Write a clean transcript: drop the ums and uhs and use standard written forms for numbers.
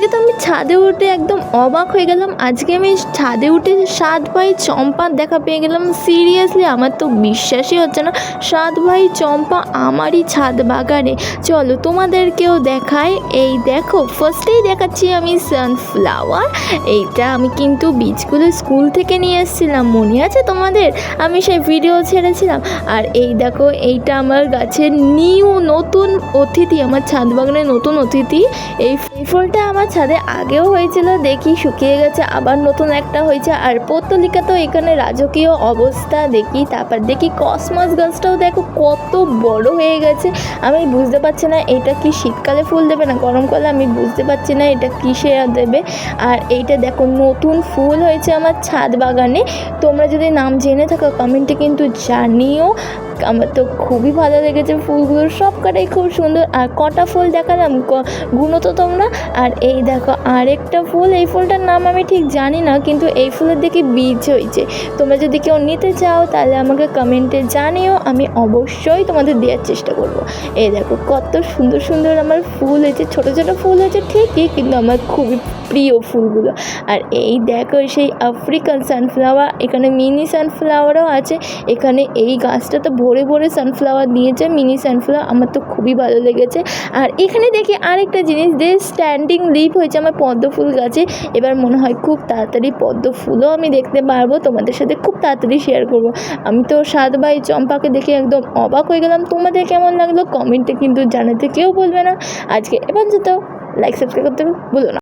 তো আমি ছাদে উঠে একদম অবাক হয়ে গেলাম। আজকে আমি ছাদে উঠে 7 ভাই চম্পার দেখা পেয়ে গেলাম। সিরিয়াসলি আমার তো বিশ্বাসই হচ্ছে না 7 ভাই চম্পা আমারই ছাদ বাগানে। চলো তোমাদেরকেও দেখাই। এই দেখো, ফার্স্টেই দেখাচ্ছি আমি সানফ্লাওয়ার। এইটা আমি কিন্তু বীজগুলো স্কুল থেকে নিয়ে এসেছিলাম, মনে আছে তোমাদের? আমি সেই ভিডিও ছেড়েছিলাম। আর এই দেখো, এইটা আমার গাছের নতুন অতিথি, আমার ছাদ বাগানের নতুন অতিথি। এই ফুলটা আমার ছাদে আগেও হয়েছিল, দেখি শুকিয়ে গেছে, আবার নতুন একটা হয়েছে। আর পত্তলিকা তো এখানে রাজকীয় অবস্থা দেখি। তারপর দেখি কসমস গাছটাও দেখো কত বড় হয়ে গেছে। আমি বুঝতে পারছি না এটা কি শীতকালে ফুল দেবে না গরমকালে, আমি বুঝতে পারছি না এটা কিসে দেবে। আর এইটা দেখো নতুন ফুল হয়েছে আমার ছাদ বাগানে। তোমরা যদি নাম জেনে থাকো কমেন্টে কিন্তু জানিও। আমার তো খুবই ভালো লেগেছে ফুলগুলো, সব কটাই খুব সুন্দর। আর কটা ফুল দেখালাম গুনো তো তোমরা। আর এই দেখো আরেকটা ফুল, এই ফুলটার নাম আমি ঠিক জানি না, কিন্তু এই ফুলের দেখি বীজ হয়েছে। তোমরা যদি কেউ নিতে চাও তাহলে আমাকে কমেন্টে জানিও, আমি অবশ্যই তোমাদের দেওয়ার চেষ্টা করব। এই দেখো কত সুন্দর সুন্দর আমার ফুল হয়েছে, ছোটো ছোটো ফুল হয়েছে ঠিকই, কিন্তু আমার খুবই প্রিয় ফুলগুলো। আর এই দেখো সেই আফ্রিকান সানফ্লাওয়ার, এখানে মিনি সানফ্লাওয়ারও আছে। এখানে এই গাছটা তো ভরে ভরে সানফ্লাওয়ার দিয়েছে, মিনি সানফ্লাওয়ার, আমার তো খুবই ভালো লেগেছে। আর এখানে দেখি আরেকটা জিনিস, যে স্ট্যান্ডিং লিফ হয়েছে আমার পদ্ম ফুল গাছে। এবার মনে হয় খুব তাড়াতাড়ি পদ্ম ফুলও আমি দেখতে পারবো, তোমাদের সাথে খুব তাড়াতাড়ি শেয়ার করব। আমি তো 7 ভাই চম্পাকে দেখে একদম অবাক হয়ে গেলাম। তোমাদের কেমন লাগলো কমেন্টে কিন্তু জানাতে কেউ বলবে না। আজকে এবার যেত লাইক সাবস্ক্রাইব করতে ভুলো না।